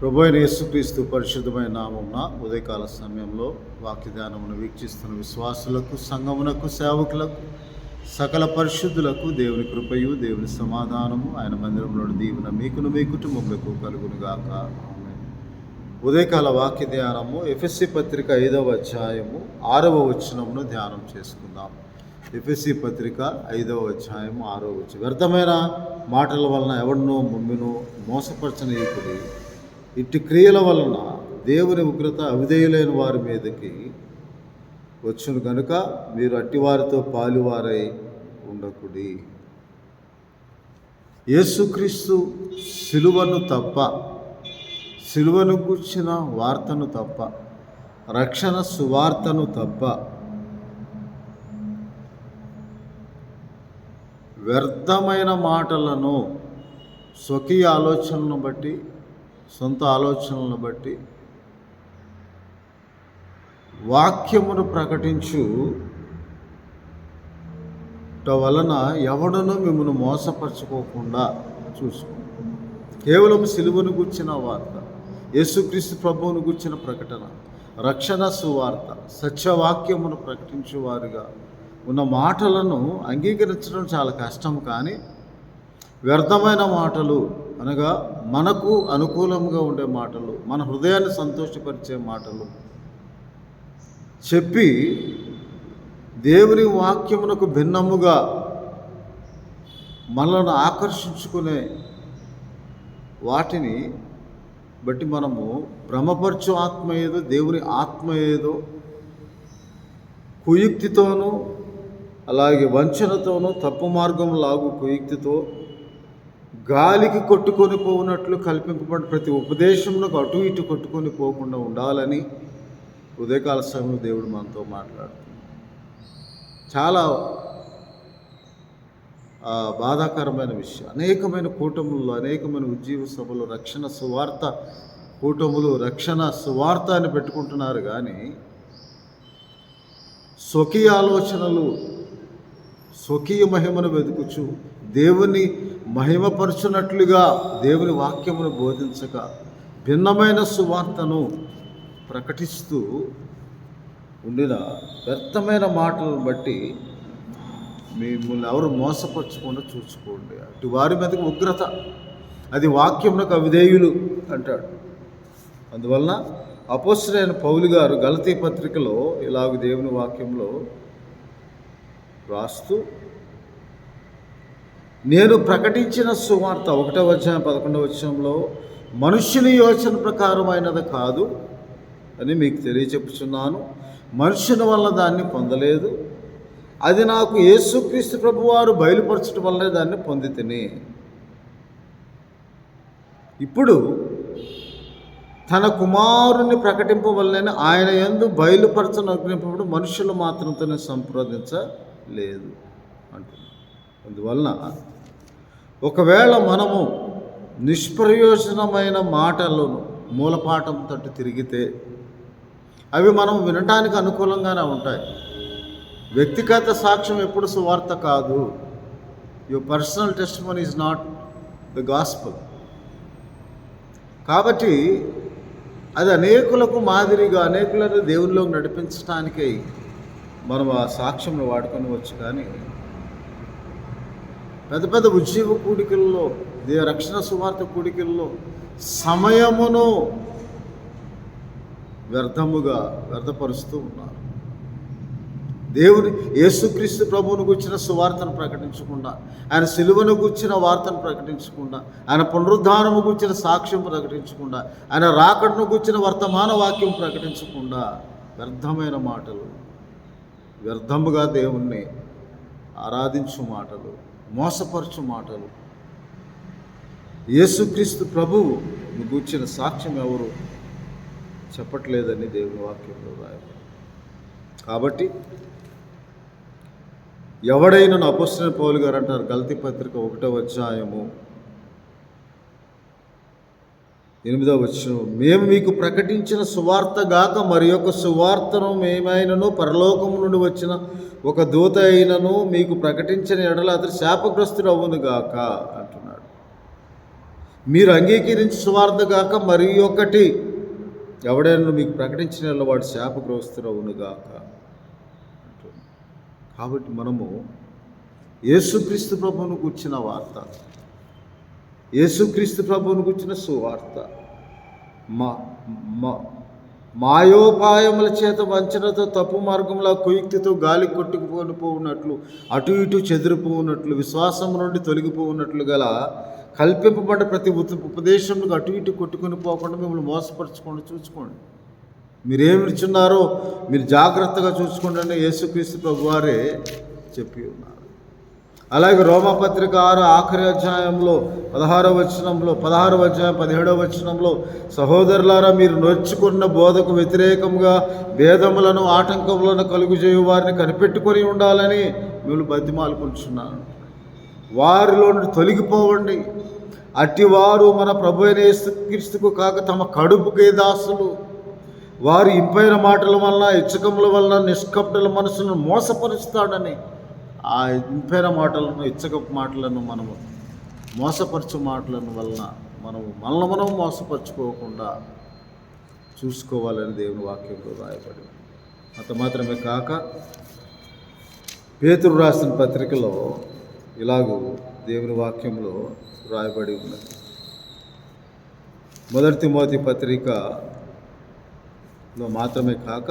ప్రభువైన యేసుక్రీస్తు పరిశుద్ధమైన నామమున ఉదయకాల సమయంలో వాక్య ధ్యానమును వీక్షిస్తున్న విశ్వాసులకు, సంఘమునకు, సేవకులకు, సకల పరిశుద్ధులకు దేవుని కృపయు, దేవుని సమాధానము, ఆయన మందిరంలో దీవెన మీకును మీ కుటుంబములకు కలుగునుగాక. ఉదయకాల వాక్య ధ్యానము ఎఫెసీ పత్రిక 5వ అధ్యాయము 6వ వచనమును ధ్యానం చేసుకుందాం. ఎఫెసీ పత్రిక 5వ అధ్యాయము 6వ వచనం. వ్యర్థమైన మాటల వలన ఎవరినో ముమ్మినో మోసపరచనీయకుడి, ఇట్టి క్రియల వలన దేవుని ఉగ్రత అవిధేయులైన వారి మీదకి వచ్చును కనుక మీరు అట్టివారితో పాలువారై ఉండకుడి. యేసుక్రీస్తు సిలువను తప్ప, సిలువను గూర్చిన వార్తను తప్ప, రక్షణ సువార్తను తప్ప వ్యర్థమైన మాటలను స్వకీయ ఆలోచనలను బట్టి, సొంత ఆలోచనలను బట్టి వాక్యమును ప్రకటించు వలన ఎవడనూ మిమ్మల్ని మోసపరచుకోకుండా చూసుకోండి. కేవలం సిలువను గుర్చిన వార్త, యేసుక్రీస్తు ప్రభువును గుర్చిన ప్రకటన, రక్షణ సువార్త, సత్యవాక్యమును ప్రకటించేవారుగా ఉన్న మాటలను అంగీకరించడం చాలా కష్టం. కానీ వ్యర్థమైన మాటలు అనగా మనకు అనుకూలంగా ఉండే మాటలు, మన హృదయాన్ని సంతోషపరిచే మాటలు చెప్పి దేవుని వాక్యమునకు భిన్నముగా మనల్ని ఆకర్షించుకునే వాటిని బట్టి మనము భ్రమపరచు ఆత్మ ఏదో, దేవుని ఆత్మ ఏదో కుయుక్తితోనూ, అలాగే వంచనతోనూ, తప్పు మార్గం లాగు కుయుక్తితో గాలికి కొట్టుకొని పోవునట్లు కల్పింపబడిన ప్రతి ఉపదేశమునకు అటు ఇటు కొట్టుకొని పోకుండా ఉండాలని ఉదయకాల సమయంలో దేవుడు మనతో మాట్లాడుతున్నాడు. చాలా బాధాకరమైన విషయం. అనేకమైన కూటములు, అనేకమైన ఉజ్జీవ సభలు, రక్షణ సువార్త కూటములు, రక్షణ సువార్త అని పెట్టుకుంటున్నారు. కానీ స్వకీయ ఆలోచనలు, స్వకీయ మహిమను వెతుకుచు దేవుని మహిమపరచునట్లుగా దేవుని వాక్యమును బోధించక భిన్నమైన సువార్తను ప్రకటిస్తూ ఉండిన వ్యర్థమైన మాటలను బట్టి మిమ్మల్ని ఎవరు మోసపరచకుండా చూసుకోండి. అటు వారి మీదకి ఉగ్రత, అది వాక్యమునకు అవిధేయులు అంటాడు. అందువలన అపోస్తలుడైన పౌలు గారు గలతీ పత్రికలో ఇలాగ దేవుని వాక్యంలో రాస్తూ, నేను ప్రకటించిన సువార్త 1వ అధ్యాయం 11వ వచనంలో మనుష్యుని యోచన ప్రకారమైనది కాదు అని మీకు తెలియచెప్పుచున్నాను. మనుషుని వల్ల దాన్ని పొందలేదు, అది నాకు యేసుక్రీస్తు ప్రభువారు బయలుపరచడం వల్లనే దాన్ని పొందితిని. ఇప్పుడు తన కుమారుని ప్రకటింపవలనని ఆయన యందు బయలుపరచనప్పుడు మనుషులు మాత్రంతోనే సంప్రదించలేదు అంటున్నాడు. అందువలన ఒకవేళ మనము నిష్ప్రయోజనమైన మాటలను మూలపాఠం తట్టు తిరిగితే అవి మనం వినటానికి అనుకూలంగానే ఉంటాయి. వ్యక్తిగత సాక్ష్యం ఎప్పుడు సువార్త కాదు. Your personal testimony is not the gospel. కాబట్టి అది అనేకులకు మాదిరిగా, అనేకులను దేవునిలోకి నడిపించడానికై మనం ఆ సాక్ష్యం వాడుకొని వచ్చు. కానీ పెద్ద పెద్ద ఉజ్జీవ కూడికల్లో, రక్షణ సువార్త కూడికల్లో సమయమును వ్యర్థపరుస్తూ ఉన్నారు. దేవుని యేసుక్రీస్తు ప్రభువును గుర్చిన సువార్తను ప్రకటించకుండా, ఆయన సిలువను గుర్చిన వార్తను ప్రకటించకుండా, ఆయన పునరుద్ధానము గుర్చిన సాక్ష్యం ప్రకటించకుండా, ఆయన రాకడను గుర్చిన వర్తమాన వాక్యం ప్రకటించకుండా వ్యర్థమైన మాటలు, వ్యర్థముగా దేవుణ్ణి ఆరాధించు మాటలు, మోసపరచు మాటలు, యేసుక్రీస్తు ప్రభువు గూర్చిన సాక్ష్యం ఎవరు చెప్పట్లేదని దేవుని వాక్యంలో రాయాలి. కాబట్టి ఎవడైనా అపోస్తలుడైన పౌలు గారు అంటారు, గలతీ పత్రిక 1వ అధ్యాయము 8వ వచనం, మేము మీకు ప్రకటించిన సువార్త గాక మరి యొక్క సువార్తను మేమైనను పరలోకము నుండి వచ్చిన ఒక దూత అయినను మీకు ప్రకటించిన ఎడల అతడు శాపగ్రస్తుడు అవును గాక అంటున్నాడు. మీరు అంగీకరించి సువార్త గాక మరి ఒకటి ఎవడైనా మీకు ప్రకటించిన వాడు శాపగ్రస్తురవును గాక. కాబట్టి మనము యేసుక్రీస్తు ప్రభువును కూర్చిన వార్త, యేసుక్రీస్తు ప్రభువును కూర్చిన సువార్త మాయోపాయముల చేత వంచనతో తప్పు మార్గంలో కుయుక్తితో గాలి కొట్టుకుపోనట్లు అటు ఇటు చెదిరిపోనట్లు విశ్వాసం నుండి తొలగిపోనట్లు గల కల్పింపబడ్డ ప్రతి ఉపదేశంలో అటు ఇటు కొట్టుకుని పోకుండా మిమ్మల్ని మోసపరచుకోండి. చూసుకోండి, మీరేమి విచ్చున్నారో మీరు జాగ్రత్తగా చూసుకోండి అని యేసుక్రీస్తు ప్రభు వారే చెప్పి ఉన్నారు. అలాగే రోమాపత్రిక 6 ఆఖరి అధ్యాయంలో 16వ వచనంలో 16వ అధ్యాయం 17వ వచనంలో, సహోదరులారా మీరు నేర్చుకున్న బోధకు వ్యతిరేకంగా భేదములను ఆటంకములను కలుగు చేయు వారిని కనిపెట్టుకొని ఉండాలని మిమ్మల్ని బతిమాలుకుంటున్నాను. వారిలో నుండి తొలగిపోవండి. అట్టివారు మన ప్రభు అయిన యేసుక్రీస్తుకు కాక తమ కడుపుకే దాసులు. వారి ఇంపైన మాటల వలన ఇచ్చకముల వలన నిష్కపటుల మనసును మోసపరుస్తాడని. ఆ ఇంపైన మాటలను ఇచ్చకపు మాటలను మనము మోసపరచు మాటలను వలన మనం మోసపరుచుకోకుండా చూసుకోవాలని దేవుని వాక్యంలో రాయబడి. అంత మాత్రమే కాక పేతురు రాసిన పత్రికలో ఇలాగూ దేవుని వాక్యంలో రాయబడి ఉన్నది. 1 తిమోతి పత్రికలో మాత్రమే కాక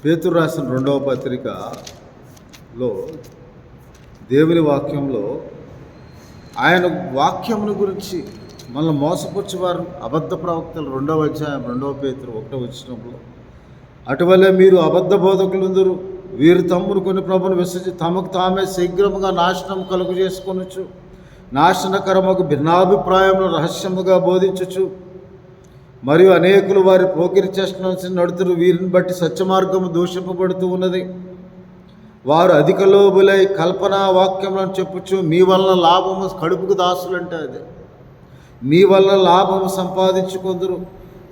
పేతురు రాసిన 2వ పత్రికలో దేవుని వాక్యంలో ఆయన వాక్యమును గురించి మనల్ని మోసపరిచేవారు అబద్ధ ప్రవక్తలు 2వ అధ్యాయం 2వ పేతురు 1వ వచనంలో, అటువలే మీరు అబద్ధ బోధకులందరూ వీరు తమ్ముడు కొన్ని ప్రభుని విసర్జించి తమకు తామే శీఘ్రముగా నాశనం కలుగు చేసుకొనొచ్చు, నాశనకరముకు భిన్నాభిప్రాయములు రహస్యముగా బోధించచ్చు, మరియు అనేకులు వారి పోకిరి చేష్టను నడుతురు. వీరిని బట్టి సత్యమార్గము దూషింపబడుతూ ఉన్నది. వారు అధిక లోబులై కల్పనా వాక్యములను చెప్పుచు మీ వలన లాభము, కడుపుకు దాసులంటే అదే, మీ వలన లాభము సంపాదించుకొందురు.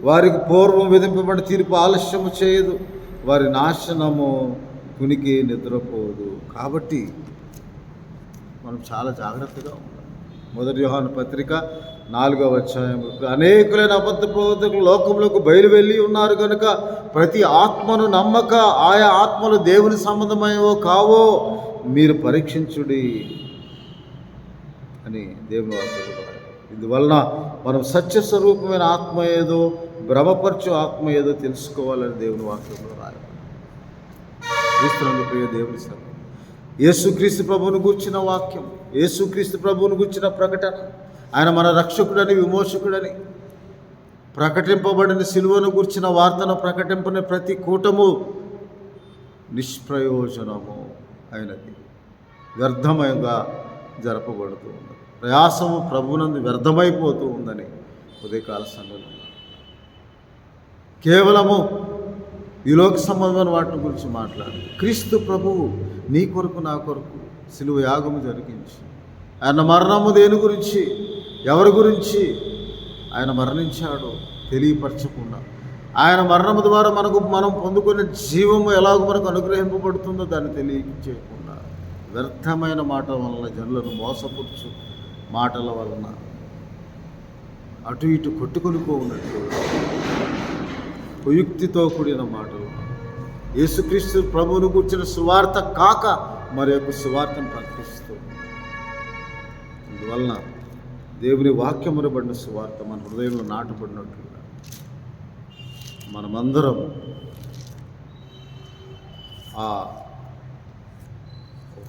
వారికి పూర్వం విధింపబడి తీర్పు ఆలస్యము చేయదు, వారి నాశనము కునికి నిద్రపోదు. కాబట్టి మనం చాలా జాగ్రత్తగా ఉండాలి. 1 యోహాను పత్రిక 4వ అధ్యాయం, అనేకులైన అబద్ధ బోధకులు లోకంలోకి బయలువెళ్ళి ఉన్నారు కనుక ప్రతి ఆత్మను నమ్మక ఆయా ఆత్మలు దేవుని సంబంధమేవో కావో మీరు పరీక్షించుడి అని దేవుని వాక్యం. ఇందువలన మనం సత్యస్వరూపమైన ఆత్మ ఏదో భ్రమపరచు ఆత్మ ఏదో తెలుసుకోవాలని దేవుని వాక్యంలో రాయాలి. క్రీస్తునందు ప్రియ దేవుని సంగతి, యేసుక్రీస్తు ప్రభువును గూర్చిన వాక్యం, యేసుక్రీస్తు ప్రభువును గూర్చిన ప్రకటన, ఆయన మన రక్షకుడని విమోచకుడని ప్రకటింపబడిన సిలువను గూర్చిన వార్తను ప్రకటింపని ప్రతి కూటము నిష్ప్రయోజనము అయినది, వ్యర్థమయంగా జరపబడుతూ ఉన్నది. ప్రయాసము ప్రభువునందు వ్యర్థమైపోతూ ఉందని ఉదయకాల సమయంలో కేవలము ఈ లోక సంబంధమైన వాటి గురించి మాట్లాడు. క్రీస్తు ప్రభువు నీ కొరకు నా కొరకు సిలువ యాగము జరిగించి ఆయన మరణము దేని గురించి, ఎవరి గురించి ఆయన మరణించాడో తెలియపరచకుండా, ఆయన మరణము ద్వారా మనం పొందుకునే జీవము ఎలాగో మనకు అనుగ్రహింపబడుతుందో దాన్ని తెలియచేయకుండా వ్యర్థమైన మాటల వలన, జనులను మోసపుచ్చు మాటల వలన అటు ఇటు కొట్టుకొని పోవున్నట్టు కుయుక్తితో కూడిన మాటలు, యేసుక్రీస్తు ప్రభువును కూర్చిన సువార్త కాక మరి యొక్క సువార్తను ప్రకటిస్తూ, అందువలన దేవుని వాక్యమునబడిన సువార్త మన హృదయంలో నాటబడినట్లుగా మనమందరం ఆ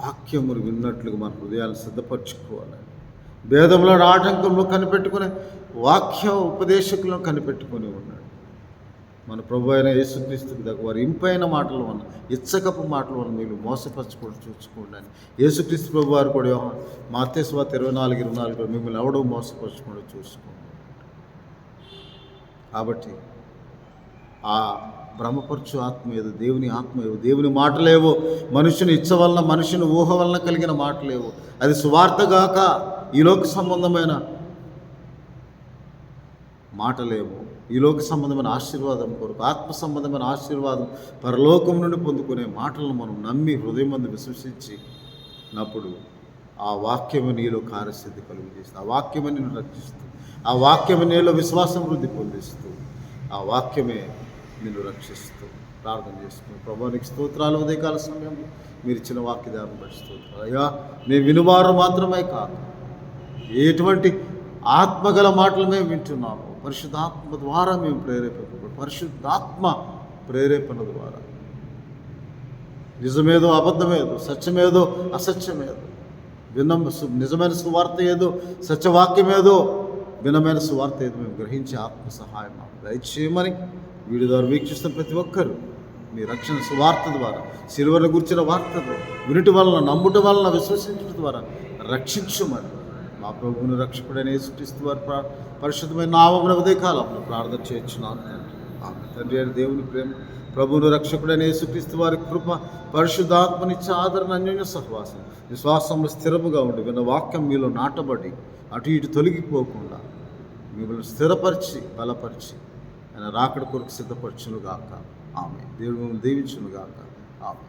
వాక్యమును విన్నట్లుగా మన హృదయాలను సిద్ధపరచుకోవాలి. భేదంలో ఆటంకంలో కనిపెట్టుకునే వాక్య ఉపదేశకులను కనిపెట్టుకొని ఉన్నాడు మన ప్రభు అయిన యేసుక్రీస్తుకి దగ్గర. వారి ఇంపైన మాటల వలన, ఇచ్చకపు మాటల వలన మీరు మోసపరచుకోవడం చూసుకోండి అని యేసుక్రీస్తు ప్రభు వారు కూడా మత్తయి సువార్త 24:24 మిమ్మల్ని ఎవడో మోసపరచుకోవడం చూసుకోండి. కాబట్టి ఆ భ్రమపరచు ఆత్మ ఏదో, దేవుని ఆత్మ ఏవో, దేవుని మాటలేవో, మనుషుని ఇచ్చ వలన, మనుషుని ఊహ వలన కలిగిన మాటలేవో, అది సువార్తగాక ఈ లోక సంబంధమైన మాటలేవో, ఈ లోక సంబంధమైన ఆశీర్వాదం కొరకు, ఆత్మ సంబంధమైన ఆశీర్వాదం పరలోకం నుండి పొందుకునే మాటలను మనం నమ్మి హృదయం మందు విశ్వసించినప్పుడు ఆ వాక్యము నీలో కార్యసిద్ధి కలుగు చేస్తుంది. ఆ వాక్యమే నిన్ను రక్షిస్తూ, ఆ వాక్యము నీలో విశ్వాసం వృద్ధి పొందిస్తూ, ఆ వాక్యమే నిన్ను రక్షిస్తూ. ప్రార్థన చేసుకుని ప్రభువానికి స్తోత్రాలు. ఉదయకాల సమయంలో మీరు ఇచ్చిన వాక్యదాన్ని బట్టి స్తోత్రాలు. అయ్యా, మేము వినువారు మాత్రమే కాదు, ఎటువంటి ఆత్మగల మాటలు మేము వింటున్నాము. పరిశుద్ధాత్మ ద్వారా మేము ప్రేరేపణ, పరిశుద్ధాత్మ ప్రేరేపణ ద్వారా నిజమేదో అబద్ధమేదో, సత్యమేదో అసత్యమేదో, నిజమైన సువార్త ఏదో, సత్యవాక్యమేదో, భిన్నమైన సువార్త ఏదో మేము గ్రహించే ఆత్మ సహాయం దయచేయమని వీడి ద్వారా వీక్షిస్తున్న ప్రతి ఒక్కరూ మీ రక్షణ సువార్త ద్వారా, సిలువను గురించిన వార్తలు వినుట వలన, నమ్ముట వలన, విశ్వసించడం ద్వారా రక్షించమని మా ప్రభువుని రక్షకుడైన యేసుక్రీస్తు వారి పరిశుద్ధమైన నామమున ఉదయకాలంలో ప్రార్థన చేయించున్నాను తండ్రి. అయిన దేవుని ప్రేమ, ప్రభువును రక్షకుడైన యేసుక్రీస్తు వారి కృప, పరిశుద్ధాత్మనిచ్చే ఆదరణ, అన్యోన్య సహవాసం, విశ్వాసంలో స్థిరముగా ఉండి విన్న వాక్యం మీలో నాటబడి అటు ఇటు తొలగిపోకుండా మిమ్మల్ని స్థిరపరిచి బలపరిచి ఆయన రాకడ కొరకు సిద్ధపరచునుగాక. ఆమె దేవుడు మిమ్మల్ని దీవించునుగాక. ఆమె.